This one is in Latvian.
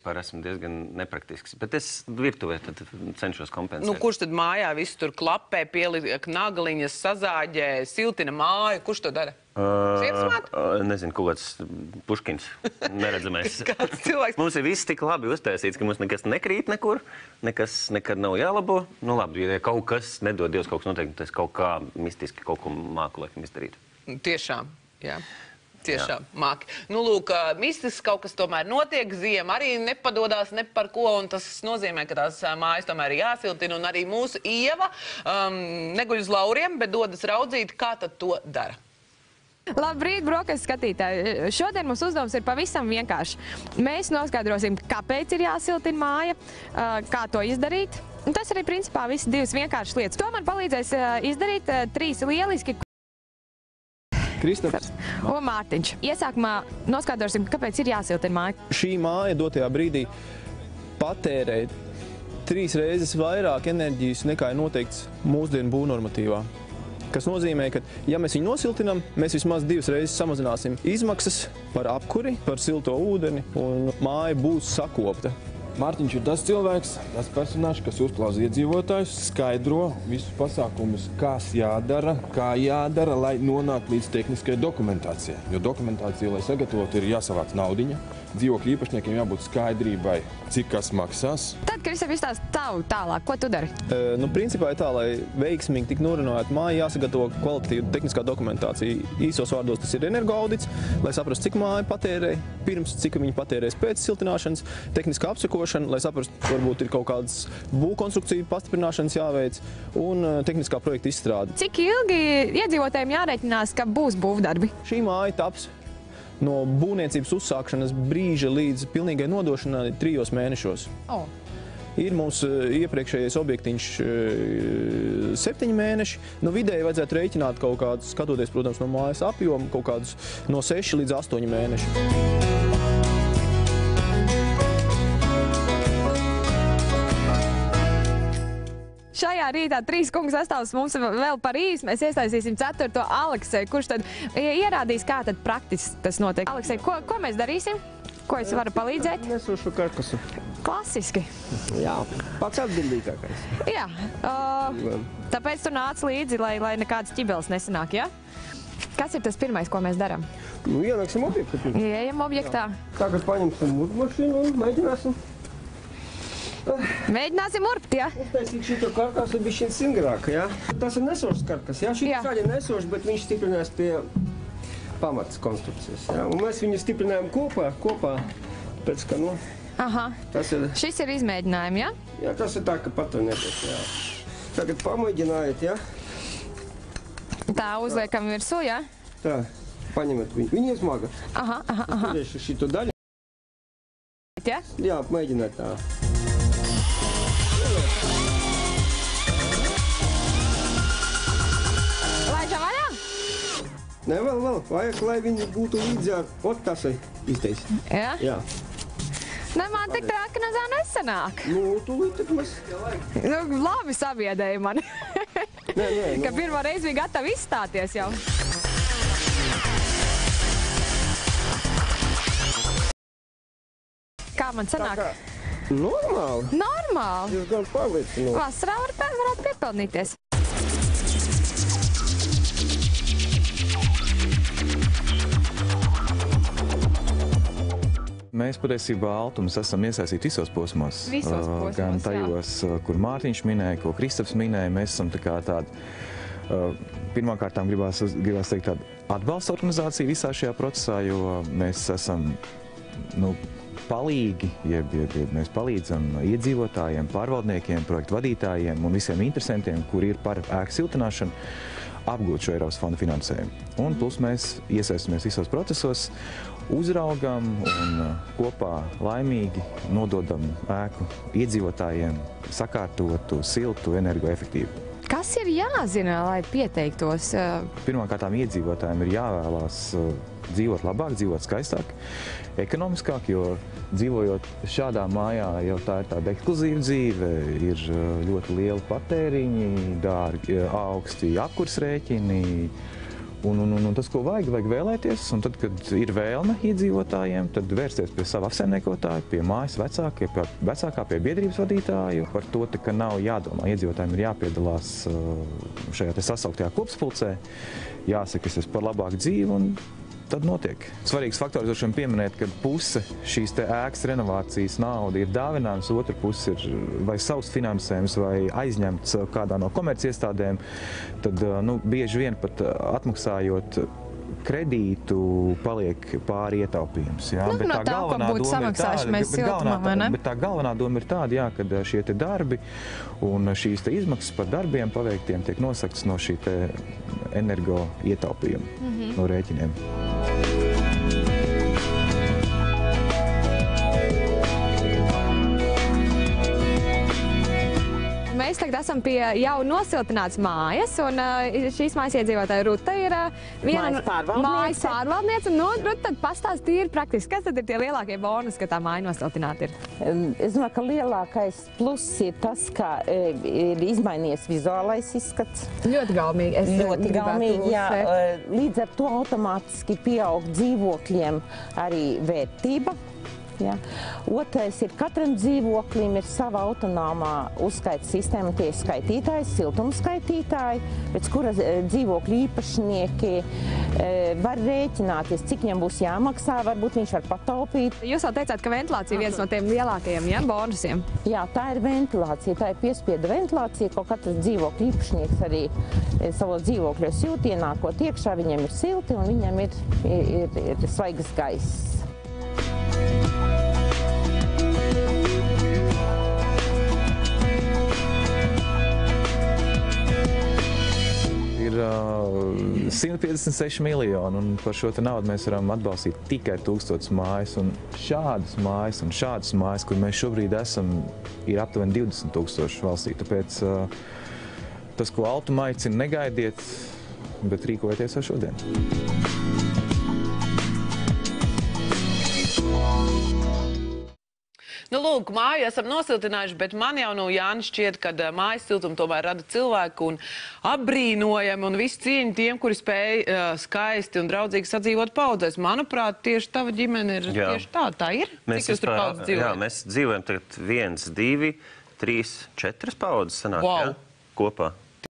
vispār esmu diezgan nepraktisks. Bet es virtuvē tad cenšos kompensēt. Nu, kurš tad mājā visu tur klapē, pieliek nagaliņas, sazāģē, siltina māju? Kurš to dara? Nezinu, kaut kāds Puškins. Neredzamais. Kāds cilvēks? Mums ir viss tik labi uztaisīts, ka mums nekas nekrīt nekur, nekas nekad nav jālabo. Nu labi, ja kaut kas nedod Dievs kaut kas noteikti, tas kaut kā mistiski kaut ko māku laikam izdarīt. Tiešām, jā. Tiešām, māki. Nu, lūk, mistisks kaut kas tomēr notiek, ziema arī nepadodās ne par ko, un tas nozīmē, ka tās mājas tomēr ir jāsiltina, un arī mūsu Ieva neguļ uz lauriem, bet dodas raudzīt, kā tad to dara. Labrīt, brokastu skatītāji! Šodien mums uzdevums ir pavisam vienkārši. Mēs noskaidrosim, kāpēc ir jāsiltina māja, kā to izdarīt. Un tas arī principā visi divas vienkāršas lietas. To man palīdzēs izdarīt trīs lieliski Kristaps un Mārtiņš. Iesākumā noskaidrosim, kāpēc ir jāsiltina māja. Šī māja dotajā brīdī patērē 3 reizes vairāk enerģijas nekā ir noteikts mūsdienu būvnormatīvā. Kas nozīmē, ka, ja mēs viņu nosiltinām, mēs vismaz 2 reizes samazināsim izmaksas par apkuri, par silto ūdeni, un māja būs sakopta. Mārtiņš ir tas cilvēks, tas personāžs, kas uzklausa iedzīvotājus, skaidro visus pasākumus, kas jādara, kā jādara, lai nonāktu līdz tehniskajai dokumentācijai. Jo dokumentācija, lai sagatavotu, ir jāsavāc naudiņa. Dzīvokļu īpašniekiem jābūt skaidrībai, cik kas maksās. Tad, Kristap, izstāst tavu tālāk, ko tu dari? Nu, principā ir tā, lai veiksmīgi tik norinājāt māju, jāsagatavo kvalitatīva tehniskā dokumentācija. Īsos vārdos tas ir energoaudits, lai saprastu, cik māja patērē pirms, cik viņi patērēs pēc siltināšanas, tehniskā apsekošana, lai saprastu, varbūt ir kaut kādas būvkonstrukciju pastiprināšanas jāveic un tehniskā projekta izstrāde. Cik ilgi iedzīvotājiem jārēķinās, ka būs būvdarbi? Šī māja taps no būvniecības uzsākšanas brīža līdz pilnīgai nodošanai 3 mēnešos. Ir mums iepriekšējais objektiņš 7 mēneši. Nu, vidēji vajadzētu rēķināt kaut kādus, skatoties, protams, no mājas apjomu, kaut kādus no 6 līdz 8 mēneši. Šajā rītā 3 kungu sastāvs mums vēl par īsu. Mēs iesaistīsim 4. Aleksei, kurš tad ierādīs, kā tad praktiski tas notiek. Aleksei, ko mēs darīsim? Ko es varu palīdzēt? Nesošu karkasu. Klasiski. Jā, pats atbildīgākais. Jā, tāpēc tu nāc līdzi, lai nekādas ķibeles nesanāk, ja? Kas ir tas pirmais, ko mēs darām? Nu, ienāksim objektā. Ieejam objektā. Tagad paņemsim mašīnu un mēģināsim. Mēģināsim urbt, ja? Uztaisīt šito karkasu bišķiņ singrāk, ja? Tas ir nesošs karkas, ja? Šī saļa nesošs, bet viņš stiprinās pie pamats konstrukcijas, ja? Un mēs viņu stiprinājam kopā, pēc ka, nu... Aha. Tas ir... Šis ir izmēģinājumi, ja? Jā, tas ir tā, ka patunietiet, jā. Tagad pamēģinājiet, ja? Tā, uzliekam virsū, ja? Tā, paņemiet viņu. Viņa ir smaga. Aha. Turēšu šito daļu. Ja? Jā, mēģiniet tā. Laižam vaļā? Nē, vēl. Vajag, lai viņi būtu līdzi ar... Ot, tas ir izteicis. Jā? Jā. Ne, man tik trāka nezā nesanāk. Nu, tūlīt tad mēs... Nu, labi sabiedēja mani. Nē. Ka pirmo reizi bija gatavi izstāties jau. Kā man sanāk? Normāli. Normāli. Jūs gan pārliecinoši. Vasarā varētu piepelnīties. Mēs patiesībā Altumas esam iesaistīti visos posmos. Visos posmos, gan tajos, kur Mārtiņš minēja, ko Kristaps minēja. Mēs esam tā kā tāda, pirmkārtām gribās teikt tāda atbalsta organizācija visā šajā procesā, jo mēs esam, palīgi, jeb mēs palīdzam iedzīvotājiem, pārvaldniekiem, projektu vadītājiem un visiem interesantiem, kuri ir par ēku siltināšanu, apgūt šo Eiropas fonda finansējumu. Un plus mēs iesaistamies visos procesos, uzraugam un kopā laimīgi nododam ēku iedzīvotājiem sakārtotu, siltu, energoefektīvu. Kas ir jāzina, lai pieteiktos? Pirmkārtām iedzīvotājiem ir jāvēlās dzīvot labāk, dzīvot skaistāk, ekonomiskāk, jo dzīvojot šādā mājā jau tā ir tāda ekskluzīva dzīve, ir ļoti liela patēriņi, dārgi, augsti apkurs rēķini Un tas, ko vajag vēlēties, un tad, kad ir vēlme iedzīvotājiem, tad vērsties pie sava apsaimniekotāja, pie mājas vecākā, pie biedrības vadītāju. Par to, ka nav jādomā, iedzīvotājiem ir jāpiedalās šajā sasauktajā kopspulcē, jāsaka, es esmu par labāku dzīvi, un tad notiek. Svarīgs faktors droši vien pieminēt, ka puse šīs ēkas renovācijas nauda ir dāvinājums, otra puse ir vai savs finansējums, vai aizņemts kādā no komerciestādēm, tad bieži vien pat atmaksājot kredītu paliek pāri ietaupījums. Jā? Bet no tā, ko būtu samaksājuši mēs siltumā, vai ne? Bet tā galvenā doma ir tāda, jā, kad šie te darbi un šīs te izmaksas par darbiem paveiktiem tiek nosaktas no šī te energo ietaupījuma, no rēķiniem. Mēs tagad esam pie jau nosiltināts mājas, un šīs mājas iedzīvotāja Ruta ir viena mājas pārvaldniece. Ruta, tad pastāst tīri praktiski, kas tad ir tie lielākie bonusi, ka tā māja nosiltināta ir? Es domāju, ka lielākais pluss ir tas, ka ir izmainies vizuālais izskats. Ļoti gaumīgi. Ļoti gaumīgi, jā. Līdz ar to automātiski pieaug dzīvokļiem arī vērtība. Ja. Otrais ir, katram dzīvoklim ir sava autonomā uzskaita sistēma, tie ir skaitītāji, siltumskaitītāji, pēc kura dzīvokļu īpašnieki var rēķināties, cik viņam būs jāmaksā, varbūt viņš var pataupīt. Jūs jau teicāt, ka ventilācija ir viens no tiem lielākajiem bonusiem. Jā, tā ir ventilācija, tā ir piespieda ventilācija, ko katrs dzīvokļu īpašnieks arī savos dzīvokļos jūt, ienākot iekšā, viņiem ir silti un viņam ir svaigas gaiss. Ir 156 miljoni, un par šo te naudu mēs varam atbalstīt tikai 1000 mājas. Un šādas mājas, kur mēs šobrīd esam, ir aptuveni 20 000 valstī. Tāpēc tas, ko Altuma aicina, negaidiet, bet rīkojieties jau šodien. Nu, lūk, māju esam nosiltinājuši, bet man jau no Jānis šķiet, ka mājas siltumu tomēr rada cilvēku un apbrīnojam un visu cieņu tiem, kuri spēja skaisti un draudzīgi sadzīvot paudzēs. Manuprāt, tieši tava ģimene ir tieši tā. Tā ir? Cik jūs tur paudzes dzīvojat? Jā, mēs dzīvojam tagad 1, 2, 3, 4 paudzes sanāk, jā, kopā.